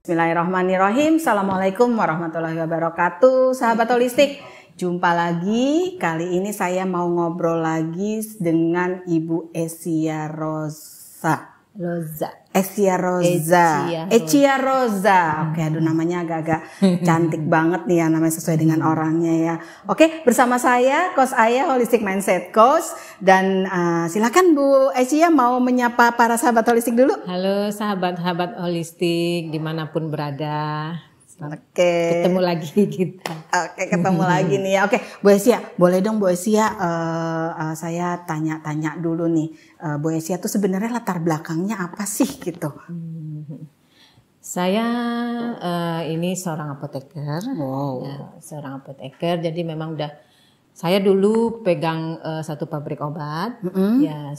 Bismillahirrahmanirrahim. Assalamualaikum warahmatullahi wabarakatuh. Sahabat holistik, jumpa lagi. Kali ini saya mau ngobrol lagi dengan Ibu Echia Roza. Oke, aduh namanya agak-agak cantik banget nih ya, namanya sesuai dengan orangnya ya. Oke, bersama saya Coach Aya Holistic Mindset Coach, dan silakan Bu Echia mau menyapa para sahabat holistik dulu. Halo sahabat-sahabat holistik dimanapun berada. Oke. Ketemu lagi kita. Oke, ketemu lagi nih ya. Oke, Bu Echia, boleh dong Bu Echia saya tanya-tanya dulu nih. Bu Echia tuh sebenarnya latar belakangnya apa sih gitu? Saya ini seorang apoteker. Wow. Ya, seorang apoteker. Jadi memang saya dulu pegang satu pabrik obat. Ya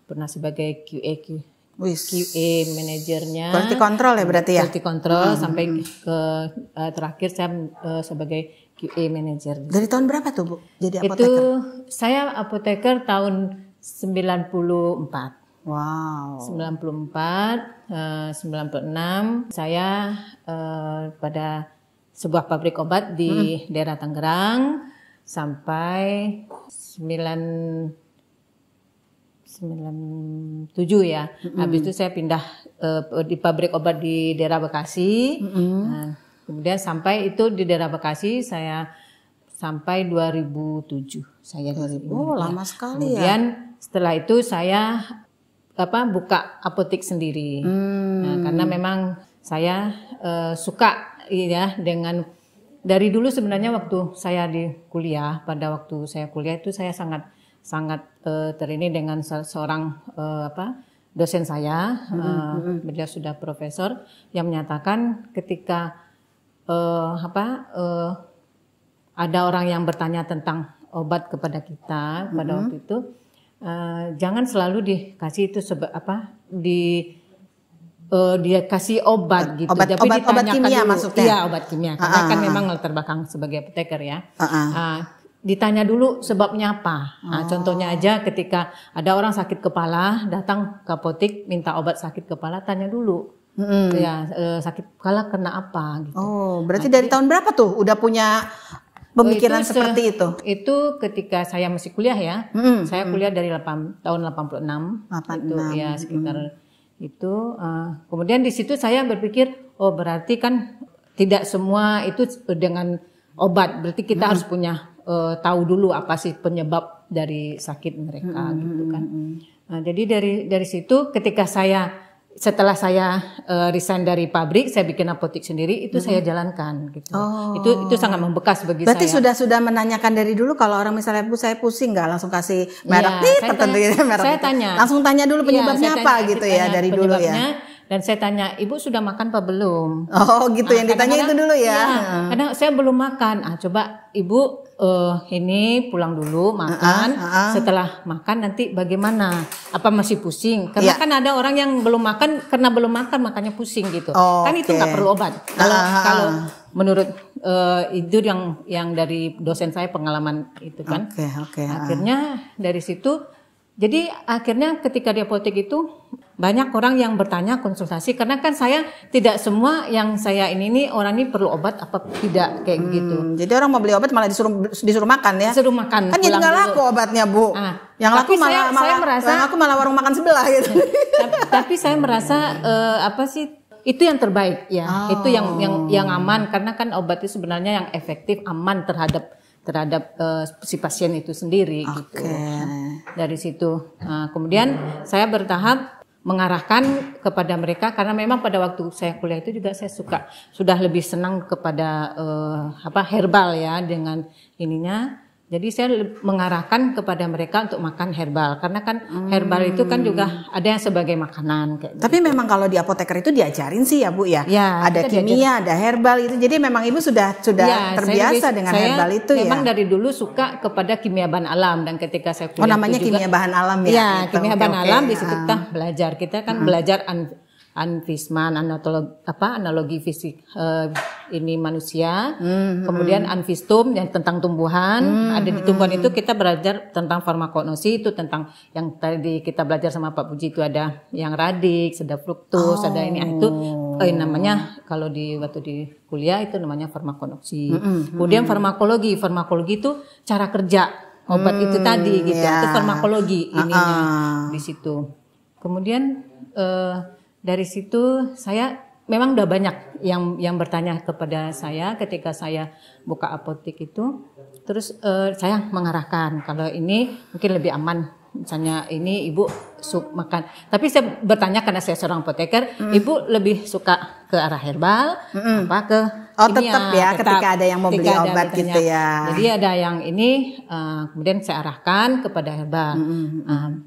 pernah sebagai QA manajernya. Quality control ya berarti ya? Quality control sampai ke terakhir saya sebagai QA manager. Dari tahun berapa tuh Bu jadi apoteker? Itu saya apoteker tahun 94. Wow. 94, 96 saya pada sebuah pabrik obat di daerah Tangerang sampai 97 ya. Habis itu saya pindah di pabrik obat di daerah Bekasi. Nah, kemudian sampai itu di daerah Bekasi saya sampai 2007 saya di sini. Oh, lama sekali kemudian, ya. Setelah itu saya buka apotek sendiri. Nah, karena memang saya suka ya dengan dari dulu sebenarnya waktu saya di kuliah, pada waktu saya kuliah itu saya sangat terini dengan seorang dosen saya, beliau sudah profesor yang menyatakan ketika ada orang yang bertanya tentang obat kepada kita pada waktu itu, jangan selalu dikasih itu dia kasih obat gitu. Obat kimia dulu, maksudnya? Iya, obat kimia. Karena kan memang latar belakang sebagai apoteker ya. Ditanya dulu sebabnya apa. Nah, contohnya aja ketika ada orang sakit kepala datang ke apotek minta obat sakit kepala, tanya dulu ya sakit kepala kena apa gitu. Oh, berarti dari tahun berapa tuh udah punya pemikiran seperti itu? Itu ketika saya masih kuliah ya. Saya kuliah dari tahun 86. Itu ya sekitar itu. Kemudian di situ saya berpikir, oh berarti kan tidak semua itu dengan obat. Berarti kita harus punya tahu dulu apa sih penyebab dari sakit mereka gitu kan. Nah, jadi dari situ ketika setelah saya resign dari pabrik, saya bikin apotek sendiri, itu saya jalankan gitu. Itu sangat membekas bagi berarti saya. Berarti sudah menanyakan dari dulu kalau orang misalnya Bu saya pusing nggak langsung kasih merek tertentu gitu, merek. Saya tanya. Langsung tanya dulu penyebabnya apa gitu ya dari dulu ya. Dan saya tanya, Ibu sudah makan apa belum? Oh gitu, yang ditanya itu dulu ya. Kadang saya belum makan. Coba Ibu ini pulang dulu makan. Setelah makan nanti bagaimana? Apa masih pusing? Karena kan ada orang yang belum makan karena belum makan makanya pusing gitu. Kan itu nggak perlu obat. Kalau menurut itu yang dari dosen saya pengalaman itu kan. Akhirnya dari situ. Jadi akhirnya ketika di apotek itu banyak orang yang bertanya konsultasi, karena kan saya tidak semua yang saya ini orang ini perlu obat apa tidak kayak gitu. Jadi orang mau beli obat malah disuruh makan ya? Disuruh makan. Kan jadi nggak laku obatnya Bu. Yang laku malah warung makan sebelah gitu. Tapi saya merasa itu yang terbaik ya. Itu yang aman, karena kan obat itu sebenarnya yang efektif, aman terhadap si pasien itu sendiri gitu. Dari situ, kemudian saya bertahap mengarahkan kepada mereka, karena memang pada waktu saya kuliah itu juga saya sudah lebih senang kepada herbal ya dengan ininya. Jadi saya mengarahkan kepada mereka untuk makan herbal, karena kan herbal itu kan juga ada yang sebagai makanan kayak. Tapi gitu. Memang kalau di apoteker itu diajarin sih ya Bu ya. Ada kimia, ada herbal itu. Jadi memang Ibu sudah terbiasa dengan herbal itu ya. Memang dari dulu suka kepada kimia bahan alam, dan ketika saya kuliah namanya itu juga, kimia bahan alam ya. Iya, kimia bahan alam di situ kita belajar. Kita kan belajar Anvisman, analogi fisik ini manusia, kemudian Anvistum yang tentang tumbuhan, ada di tumbuhan itu kita belajar tentang farmakognosi, itu tentang yang tadi kita belajar sama Pak Puji, itu ada yang radix, ada fruktus, ada ini, itu Namanya kalau waktu di kuliah itu namanya farmakonoksi. Kemudian farmakologi itu cara kerja obat itu tadi gitu. Itu farmakologi ininya di situ. Kemudian dari situ saya memang udah banyak yang bertanya kepada saya ketika saya buka apotek itu. Terus saya mengarahkan kalau ini mungkin lebih aman. Misalnya ini ibu makan. Tapi saya bertanya karena saya seorang apoteker, ibu lebih suka ke arah herbal apa ke tetap ya, ketika ada yang mau beli obat gitu ya. Jadi ada yang ini kemudian saya arahkan kepada herbal.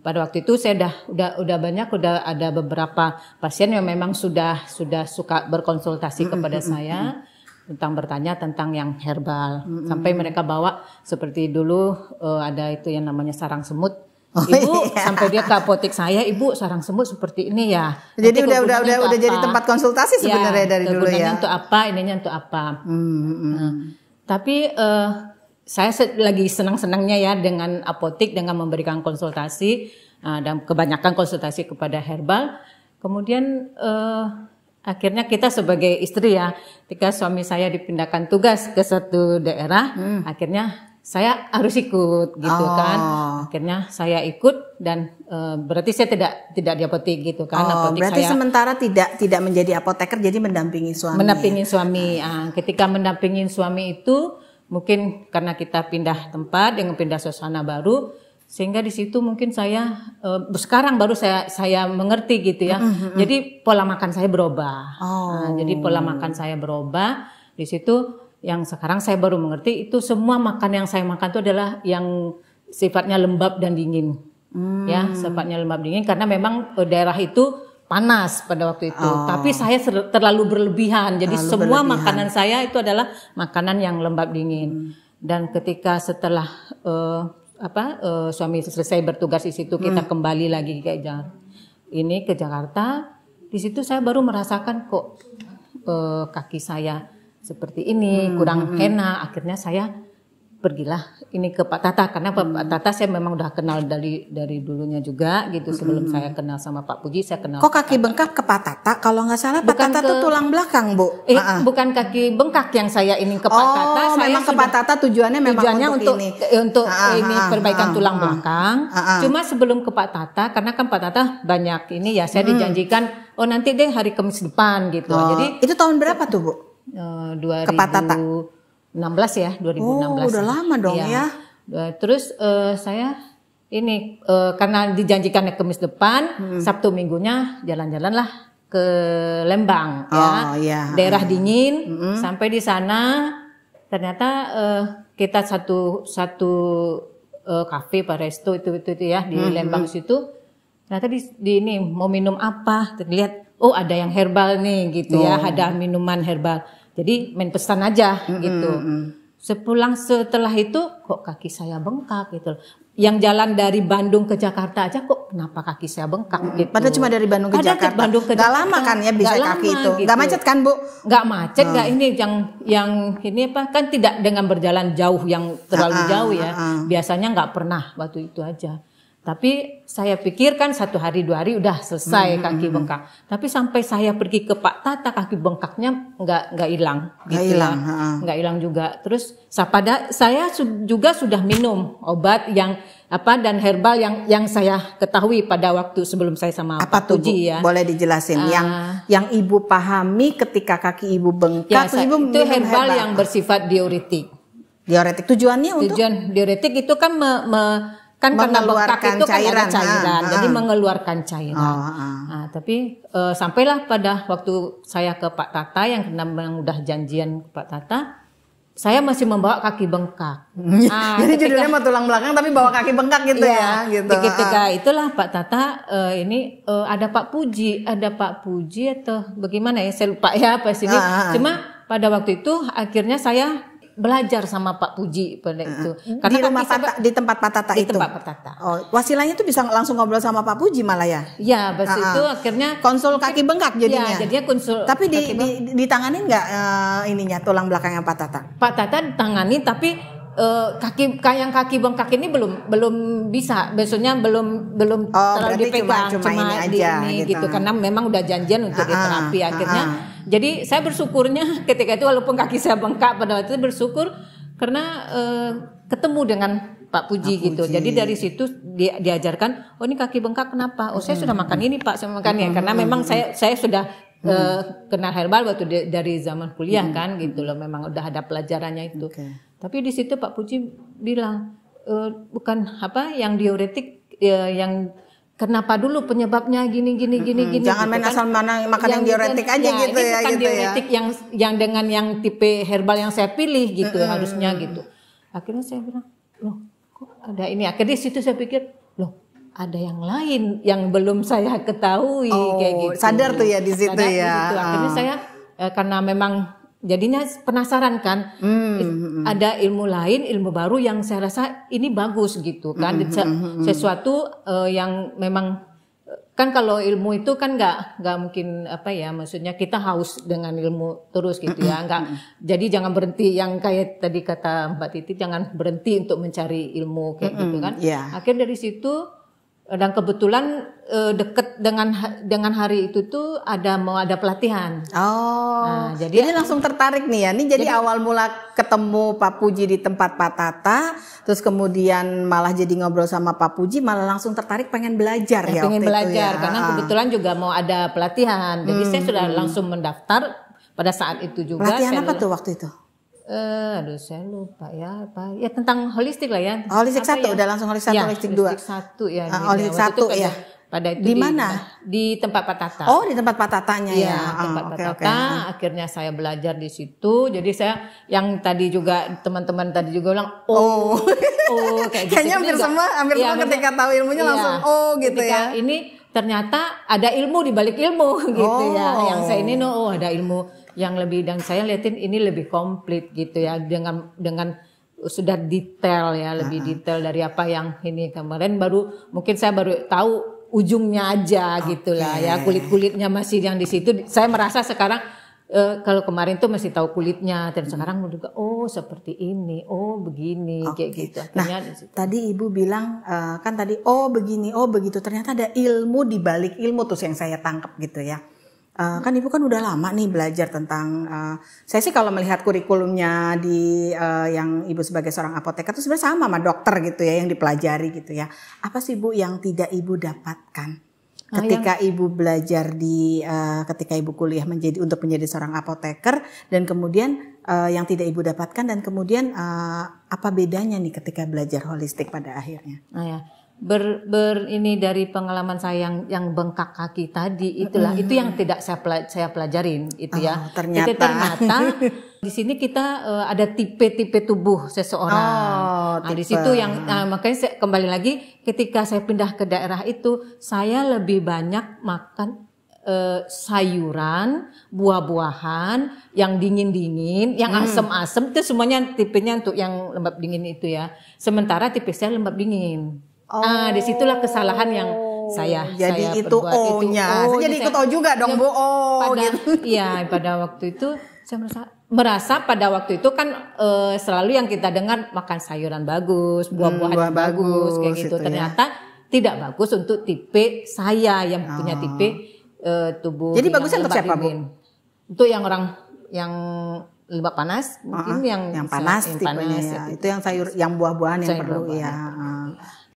Pada waktu itu saya udah banyak, udah ada beberapa pasien yang memang sudah suka berkonsultasi kepada saya tentang bertanya tentang yang herbal. Sampai mereka bawa seperti dulu ada itu yang namanya sarang semut. Ibu sampai dia ke apotek saya, ibu sarang semut seperti ini ya. Jadi udah jadi tempat konsultasi sebenarnya dari dulu ya. Untuk apa, ininya untuk apa. Tapi saya lagi senang-senangnya ya dengan apotek, dengan memberikan konsultasi dan kebanyakan konsultasi kepada herbal. Kemudian akhirnya kita sebagai istri ya, ketika suami saya dipindahkan tugas ke satu daerah, akhirnya saya harus ikut gitu kan. Akhirnya saya ikut dan berarti saya tidak di apotek gitu kan. Berarti saya sementara tidak menjadi apoteker, jadi mendampingi suami. Mendampingi suami. Ketika mendampingi suami itu mungkin karena kita pindah tempat dengan pindah suasana baru, sehingga di situ mungkin saya sekarang baru saya mengerti gitu ya. Jadi pola makan saya berubah. Jadi pola makan saya berubah di situ. Yang sekarang saya baru mengerti itu semua makan yang saya makan itu adalah yang sifatnya lembab dan dingin. Ya, sifatnya lembab dingin karena memang daerah itu panas pada waktu itu. Tapi saya terlalu berlebihan. Jadi semua makanan saya itu adalah makanan yang lembab dingin. Dan ketika setelah suami selesai bertugas di situ, kita kembali lagi ke Jakarta. Di situ saya baru merasakan kok kaki saya seperti ini, kurang enak. Akhirnya saya pergilah ini ke Pak Tata, karena Pak Tata saya memang udah kenal dari dulunya juga gitu. Sebelum saya kenal sama Pak Puji, saya kenal. Kok kaki bengkak ke Pak Tata? Kalau nggak salah Pak Tata itu tulang belakang, Bu. Bukan kaki bengkak yang saya ini ke Pak Tata. Saya memang ke Pak Tata tujuannya untuk ini perbaikan tulang belakang. Cuma sebelum ke Pak Tata, karena kan Pak Tata banyak ini ya, saya dijanjikan nanti deh hari Kamis depan gitu. Jadi itu tahun berapa tuh, Bu? 2016 ya, 2016. Udah lama dong ya. Terus saya ini karena dijanjikan Kamis depan, Sabtu Minggunya jalan-jalanlah ke Lembang ya. Daerah dingin. Sampai di sana ternyata kita satu kafe Paresto itu ya di Lembang situ. Ternyata di ini mau minum apa? Terlihat ada yang herbal nih gitu ya, ada minuman herbal. Jadi main pesan aja gitu. Sepulang setelah itu kok kaki saya bengkak gitu. Yang jalan dari Bandung ke Jakarta aja kok kenapa kaki saya bengkak gitu. Padahal cuma dari Bandung ke Jakarta. Gak lama kan ya bisa kaki itu. Gitu. Gak macet kan, Bu? Gak macet, gak ini yang ini apa kan tidak dengan berjalan jauh yang terlalu jauh ya. Biasanya gak pernah waktu itu aja. Tapi saya pikir kan 1 hari 2 hari udah selesai kaki bengkak. Tapi sampai saya pergi ke Pak Tata kaki bengkaknya nggak hilang. Nggak hilang juga. Terus saya juga sudah minum obat yang dan herbal yang saya ketahui pada waktu sebelum saya sama Pak Puji ya. Boleh dijelasin yang ibu pahami ketika kaki ibu bengkak. Ibu itu herbal yang bersifat diuretik. Diuretik tujuannya untuk? Tujuan diuretik itu kan karena bengkak itu cairan, kan ada cairan, jadi mengeluarkan cairan. Tapi sampailah pada waktu saya ke Pak Tata yang memang udah janjian ke Pak Tata, saya masih membawa kaki bengkak. Jadi judulnya mau tulang belakang tapi bawa kaki bengkak gitu ya. Gitu. Ketika itulah Pak Tata ada Pak Puji atau bagaimana ya, saya lupa ya pas ini. Cuma pada waktu itu akhirnya saya belajar sama Pak Puji pada itu. Karena di tempat Pak Tata itu. Di tempat Pak Tata. Wasilahnya tuh bisa langsung ngobrol sama Pak Puji malah ya. Iya, pas itu akhirnya konsul kaki bengkak jadinya. Iya, jadinya konsul. Tapi ditanganin nggak ininya tulang belakangnya Pak Tata? Pak Tata ditangani tapi kaki bengkak ini belum bisa, besoknya belum terlalu dipegang, cuma ini aja gitu. Karena memang udah janjian untuk diterapi akhirnya. Jadi saya bersyukurnya ketika itu walaupun kaki saya bengkak pada waktu itu, bersyukur karena ketemu dengan Pak Puji gitu. Jadi dari situ diajarkan, oh ini kaki bengkak kenapa? Oh saya sudah makan ini Pak, saya makan ya. Karena memang saya sudah kenal herbal waktu dari zaman kuliah kan gitu loh. Memang udah ada pelajarannya itu. Tapi di situ Pak Puji bilang bukan yang diuretik yang kenapa dulu penyebabnya gini. Jangan main asal makan yang diuretik aja gitu ini ya. Bukan gitu diuretik yang dengan yang tipe herbal yang saya pilih gitu harusnya gitu. Akhirnya saya bilang, loh kok ada ini? Akhirnya di situ saya pikir, loh ada yang lain yang belum saya ketahui kayak gitu. Sadar tuh ya di situ ya. Akhirnya saya karena memang jadinya penasaran kan, ada ilmu lain, ilmu baru yang saya rasa ini bagus gitu kan, sesuatu yang memang kan kalau ilmu itu kan nggak mungkin maksudnya kita haus dengan ilmu terus gitu ya, jadi jangan berhenti yang kayak tadi kata Mbak Titi, jangan berhenti untuk mencari ilmu kayak gitu kan. Akhirnya dari situ. Dan kebetulan deket dengan hari itu tuh mau ada pelatihan. Nah, jadi langsung tertarik nih ya. Ini jadi awal mula ketemu Pak Puji di tempat Pak Tata, terus kemudian malah jadi ngobrol sama Pak Puji, malah langsung tertarik pengen belajar ya. Pengen belajar itu ya. Karena kebetulan juga mau ada pelatihan. Jadi saya sudah langsung mendaftar pada saat itu juga. Pelatihan apa tuh waktu itu? Saya lupa ya tentang holistik lah ya. Holistik 1 udah langsung holistik 1, holistik 2. Holistik 1 ya. Holistik 1 ya. Pada itu di mana? Di tempat Pak Tata. Oh, di tempat Pak Tatanya ya. Tempat Pak Tata. Akhirnya saya belajar di situ. Jadi saya yang tadi juga teman-teman tadi juga bilang kayak gitu. Kayaknya hampir semua ketika tahu ilmunya langsung gitu ya. Ini ternyata ada ilmu di balik ilmu gitu ya. Yang saya ini ada ilmu yang lebih, dan saya liatin ini lebih komplit gitu ya, dengan sudah detail ya, lebih detail dari apa yang ini kemarin mungkin saya baru tahu ujungnya aja gitulah ya, kulit-kulitnya masih yang di situ. Saya merasa sekarang kalau kemarin tuh masih tahu kulitnya, dan sekarang juga seperti ini, begini kayak gitu. Nah, tadi Ibu bilang kan tadi begini, begitu. Ternyata ada ilmu di balik ilmu tuh yang saya tangkap gitu ya. Kan Ibu kan udah lama nih belajar tentang saya sih kalau melihat kurikulumnya di yang Ibu sebagai seorang apoteker itu sebenarnya sama dokter gitu ya yang dipelajari gitu ya. Apa sih Bu yang tidak Ibu dapatkan ketika Ibu belajar ketika Ibu kuliah untuk menjadi seorang apoteker, dan kemudian yang tidak Ibu dapatkan, dan kemudian apa bedanya nih ketika belajar holistik pada akhirnya? Ini dari pengalaman saya yang bengkak kaki tadi itulah, itu yang tidak saya pelajarin itu ya. Ternyata di sini kita ada tipe-tipe tubuh seseorang. Di situ yang makanya kembali lagi ketika saya pindah ke daerah itu, saya lebih banyak makan sayuran, buah-buahan yang dingin-dingin, yang asam-asam, itu semuanya tipenya untuk yang lembab dingin itu ya. Sementara tipe saya lembab dingin. Disitulah kesalahan yang saya itu O-nya. Saya jadi ikut O juga dong Bu. Gitu. Iya, pada waktu itu saya merasa pada waktu itu kan selalu yang kita dengar makan sayuran bagus, buah-buahan bagus kayak gitu. Ternyata tidak bagus untuk tipe saya yang punya tipe tubuh. Jadi bagusnya untuk siapa Bu? Untuk yang orang yang lembab panas, mungkin yang panas tipenya ya. Itu yang sayur, yang buah-buahan yang perlu ya.